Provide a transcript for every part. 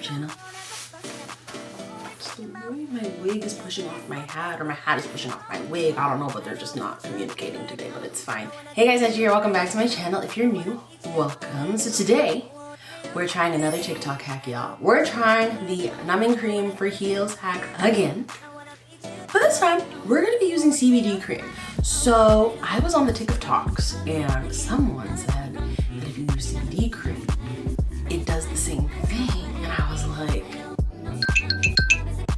channel. Just the way my wig is pushing off my hat, or my hat is pushing off my wig. I don't know, but they're just not communicating today, but it's fine. Hey guys, NATGEE here. Welcome back to my channel. If you're new, welcome. So today, we're trying another TikTok hack, y'all. We're trying the numbing cream for heels hack again. But this time, we're gonna be using CBD cream. So I was on the TikToks and someone said that if you use CBD cream, it does the same thing. And I was like,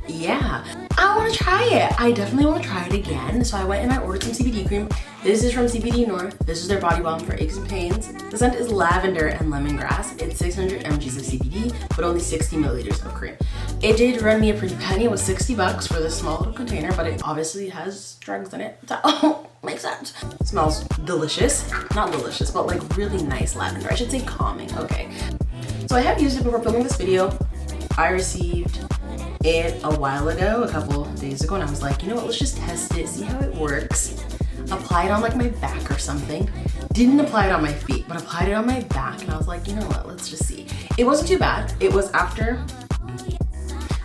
yeah, I wanna try it. I definitely wanna try it again. So I went and I ordered some CBD cream. This is from CBD North. This is their body balm for aches and pains. The scent is lavender and lemongrass. It's 600 mgs of CBD, but only 60 milliliters of cream. It did run me a pretty penny. It was 60 bucks for this small little container, but it obviously has drugs in it. So makes sense. It smells delicious. Not delicious, but like really nice lavender. I should say calming, okay. So I have used it before filming this video. I received it a while ago, a couple days ago, and I was like, you know what, let's just test it, see how it works. Apply it on like my back or something. Didn't apply it on my feet, but applied it on my back, and I was like, you know what, let's just see. It wasn't too bad. It was after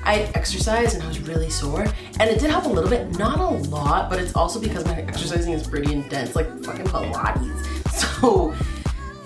I had exercised and I was really sore, and it did help a little bit, not a lot, but it's also because my exercising is pretty intense, like fucking Pilates. So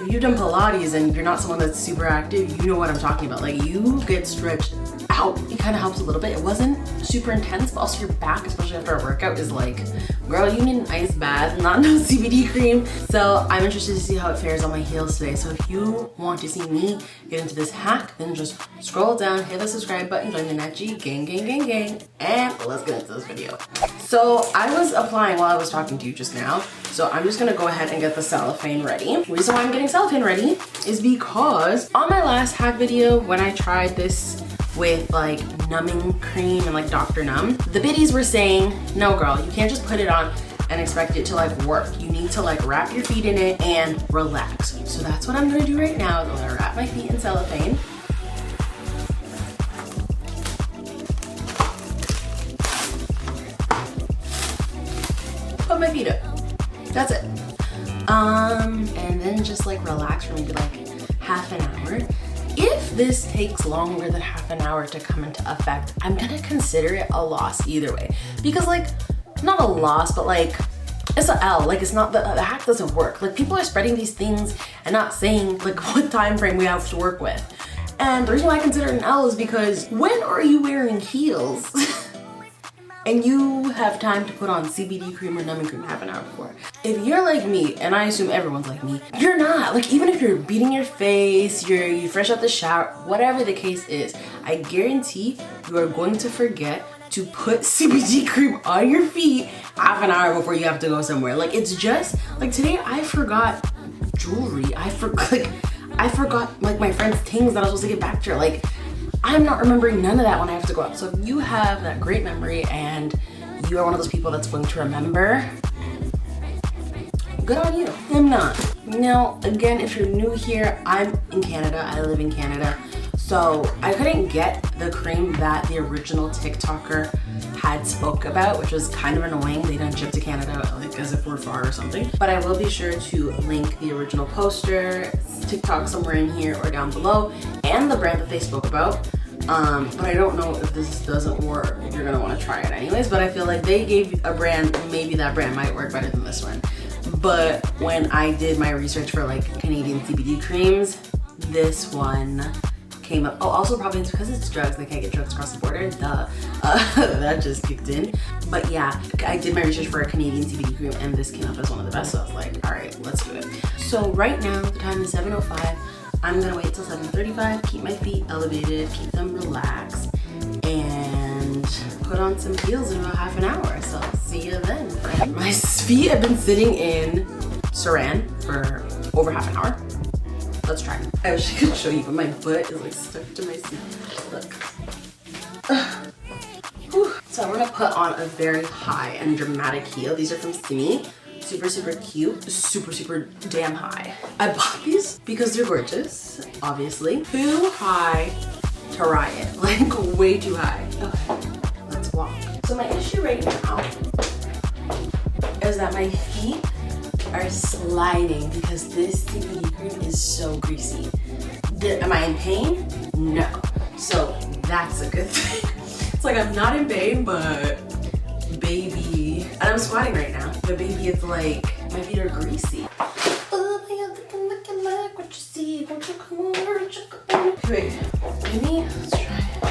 if you've done Pilates and you're not someone that's super active, you know what I'm talking about. Like, you get stretched out. It kind of helps a little bit. It wasn't super intense, but also your back, especially after a workout, is like, girl, you need an ice bath, not no CBD cream. So I'm interested to see how it fares on my heels today. So if you want to see me get into this hack, then just scroll down, hit the subscribe button, join the NATGEE gang, and let's get into this video. So I was applying while I was talking to you just now. So I'm just gonna go ahead and get the cellophane ready. The reason why I'm getting cellophane ready is because on my last hack video, when I tried this with like numbing cream and like Dr. Numb, the biddies were saying, no girl, you can't just put it on and expect it to like work. You need to like wrap your feet in it and relax. So that's what I'm gonna do right now. I'm gonna wrap my feet in cellophane. Put my feet up. That's it. And then just like relax for maybe like half an hour. If this takes longer than half an hour to come into effect, I'm gonna consider it a loss either way. Because like, not a loss, but like, it's an L. Like, it's not, the hack doesn't work. Like, people are spreading these things and not saying like what time frame we have to work with. And the reason why I consider it an L is because when are you wearing heels and you have time to put on CBD cream or numbing cream half an hour before? If you're like me, and I assume everyone's like me, you're not. Like, even if you're beating your face, you fresh out the shower, whatever the case is, I guarantee you are going to forget to put CBD cream on your feet half an hour before you have to go somewhere. Like, it's just, like today I forgot jewelry. I forgot like my friend's things that I was supposed to get back to her. Like, I'm not remembering none of that when I have to go out. So if you have that great memory and you are one of those people that's going to remember, good on you. I'm not. Now, again, if you're new here, I'm in Canada. I live in Canada. So I couldn't get the cream that the original TikToker had spoke about, which was kind of annoying. They didn't ship to Canada, like as if we're far or something. But I will be sure to link the original poster, TikTok somewhere in here or down below, and the brand that they spoke about. But I don't know if this doesn't work, if you're gonna wanna try it anyways, but I feel like they gave a brand, maybe that brand might work better than this one. But when I did my research for like Canadian CBD creams, this one came up. Oh, also probably it's because it's drugs, they can't get drugs across the border, duh. That just kicked in. But yeah, I did my research for a Canadian CBD cream and this came up as one of the best, so I was like, all right, let's do it. So right now, the time is 7:05. I'm gonna wait till 7:35, keep my feet elevated, keep them relaxed, and put on some heels in about half an hour. So I'll see you then. My feet have been sitting in Saran for over half an hour. Let's try. I wish I could show you, but my butt is like stuck to my seat. Look. So I'm gonna put on a very high and dramatic heel. These are from Simi. Super cute, super damn high. I bought these because they're gorgeous, obviously. Too high to riot, like way too high. Okay, let's walk. So my issue right now is that my feet are sliding because this CBD cream is so greasy. Am I in pain? No. So that's a good thing. It's like I'm not in pain, but baby, and I'm squatting right now, but baby, it's like my feet are greasy. Wait, maybe let's try it.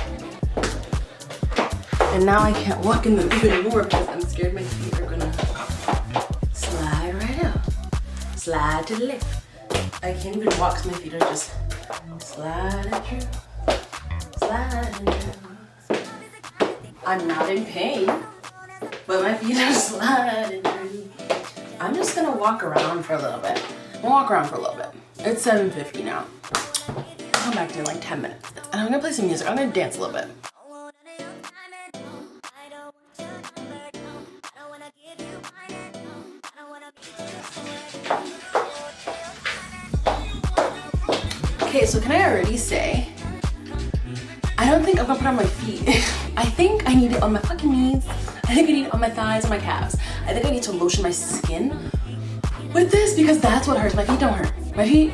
And now I can't walk in them anymore because I'm scared my feet are gonna slide right out. Slide to the left. I can't even walk because my feet are just sliding through. Sliding through. I'm not in pain, but my feet are sliding through. I'm just gonna walk around for a little bit. I'll walk around for a little bit. It's 7:50 now. I'll come back in like 10 minutes. And I'm gonna play some music. I'm gonna dance a little bit. Okay, so can I already say, I don't think I'm gonna put on my feet. I think I need it on my fucking knees. I think I need it on my thighs and my calves. I think I need to lotion my skin with this because that's what hurts. My feet don't hurt. My feet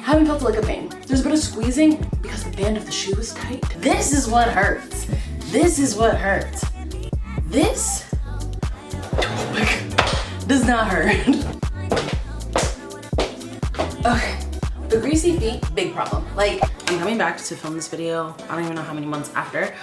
haven't felt like a pain. There's a bit of squeezing because the band of the shoe is tight. This is what hurts. This is what hurts. This, oh my God, does not hurt. Okay. The greasy feet, big problem. Like, I'm coming back to film this video, I don't even know how many months after,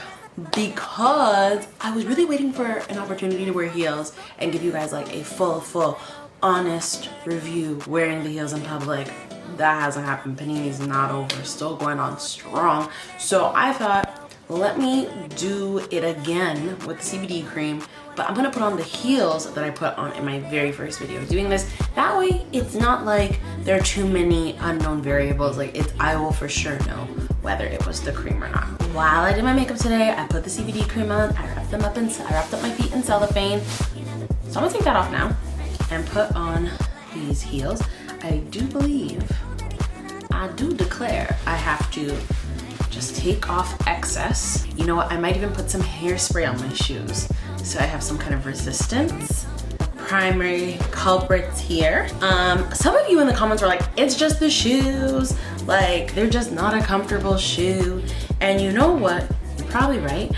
because I was really waiting for an opportunity to wear heels and give you guys like a full, honest review wearing the heels in public. That hasn't happened. Panini's not over, still going on strong. So I thought, let me do it again with the CBD cream, but I'm gonna put on the heels that I put on in my very first video doing this. That way, it's not like there are too many unknown variables. Like, I will for sure know whether it was the cream or not. While I did my makeup today, I put the CBD cream on. I wrapped up my feet in cellophane. So I'm gonna take that off now and put on these heels. I do declare I have to just take off excess. You know what, I might even put some hairspray on my shoes so I have some kind of resistance. Primary culprits here. Some of you in the comments were like, it's just the shoes. Like, they're just not a comfortable shoe. And you know what, you're probably right.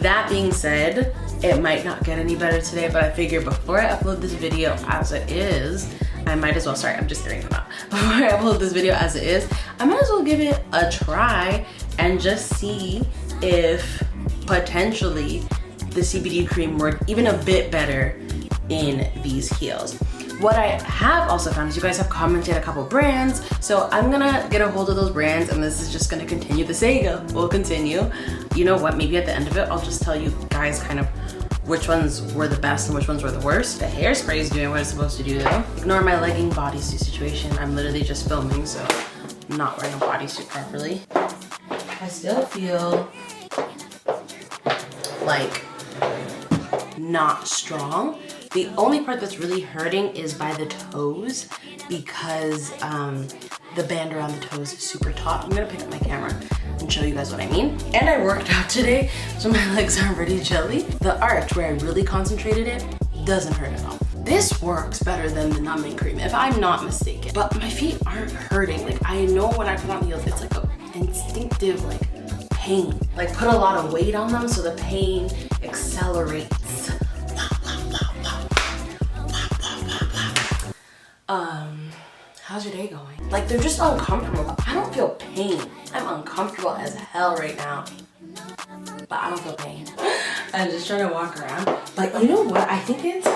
That being said, it might not get any better today, but I figured before I upload this video as it is, I might as well, sorry, I'm just hearing them out. Before I upload this video as it is, I might as well give it a try and just see if potentially the CBD cream worked even a bit better in these heels. What I have also found is you guys have commented a couple brands, so I'm gonna get a hold of those brands and this is just gonna continue. The saga will continue. You know what, maybe at the end of it, I'll just tell you guys kind of which ones were the best and which ones were the worst. The hairspray is doing what it's supposed to do though. Ignore my legging bodysuit situation. I'm literally just filming, so I'm not wearing a bodysuit properly. I still feel like not strong. The only part that's really hurting is by the toes because the band around the toes is super taut. I'm gonna pick up my camera and show you guys what I mean. And I worked out today, so my legs are pretty chilly. The arch where I really concentrated it doesn't hurt at all. This works better than the numbing cream, if I'm not mistaken. But my feet aren't hurting. Like, I know when I put on heels, it's like an instinctive like pain. Like, put a lot of weight on them so the pain accelerates. How's your day going? Like, they're just uncomfortable. I don't feel pain. I'm uncomfortable as hell right now, but I don't feel pain. I'm just trying to walk around. But you know what? I think it's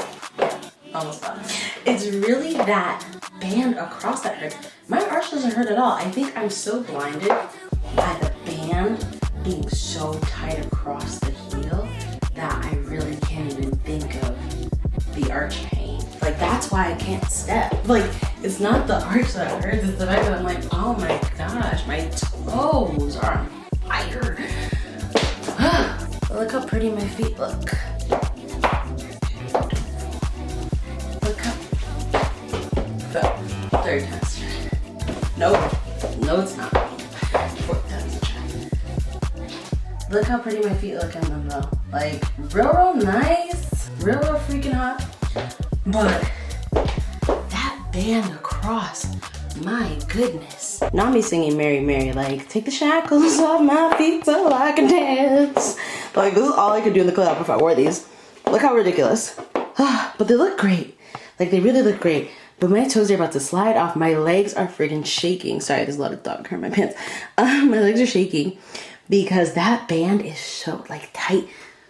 almost done. It's really that band across that hurts. My arch doesn't hurt at all. I think I'm so blinded by the band being so tight across the heel that I really can't even think of the arch pain. Like, that's why I can't step. Like, it's not the arch that hurts, it's the fact that I'm like, oh my gosh, my toes are on fire. Look how pretty my feet look. Look how, third time's charm. Nope, no it's not. Fourth time's a charm. Look how pretty my feet look in them though. Like, real nice, real freaking hot. But that band across, my goodness. Not me singing Mary Mary, like, take the shackles off my feet so I can dance. Like, this is all I could do in the club if I wore these. Look how ridiculous. But they look great. Like, they really look great. But my toes are about to slide off. My legs are freaking shaking. Sorry, there's a lot of dog hair in my pants. My legs are shaking because that band is so, like, tight.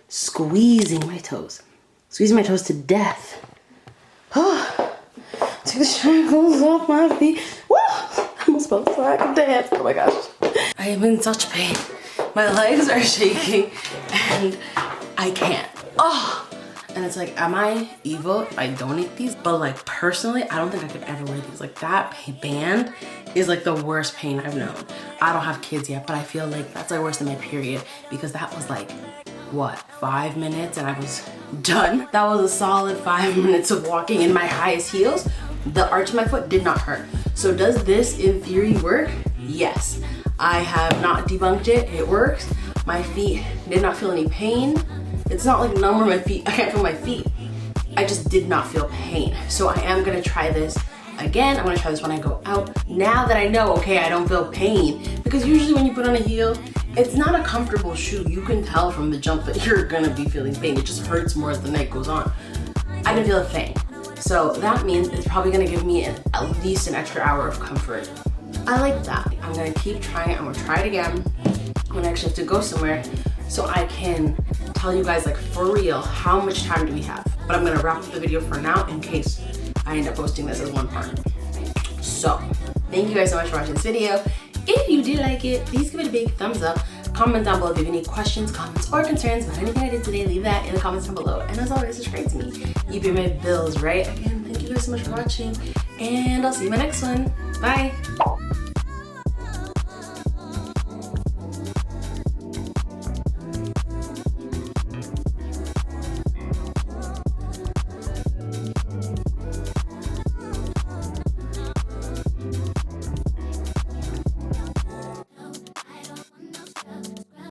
Squeezing my toes. Squeezing my toes to death. Take the shackles off my feet. Woo! I almost felt so I could dance. Oh my gosh. I am in such pain. My legs are shaking and I can't. And it's like, am I evil if I donate these? But like, personally, I don't think I could ever wear these. Like, that band is like the worst pain I've known. I don't have kids yet, but I feel like that's like worse than my period, because that was like, what, 5 minutes and I was done. That was a solid 5 minutes of walking in my highest heels. The arch of my foot did not hurt. So does this in theory work? Yes. I have not debunked it. It works. My feet did not feel any pain. It's not like numb where my feet, I can't feel my feet. I just did not feel pain. So I am gonna try this again. I'm gonna try this when I go out. Now that I know, okay, I don't feel pain, because usually when you put on a heel, it's not a comfortable shoe. You can tell from the jump that you're gonna be feeling pain. It just hurts more as the night goes on. I didn't feel a thing. So that means it's probably gonna give me at least an extra hour of comfort. I like that. I'm gonna keep trying it. I'm gonna try it again when I actually have to go somewhere, so I can tell you guys, like, for real, how much time do we have. But I'm gonna wrap up the video for now in case I end up posting this as one part. So thank you guys so much for watching this video. If you did like it, please give it a big thumbs up. Comment down below if you have any questions, comments, or concerns about anything I did today. Leave that in the comments down below. And as always, subscribe to me. You pay my bills, right? Again, thank you guys so much for watching, and I'll see you in my next one. Bye.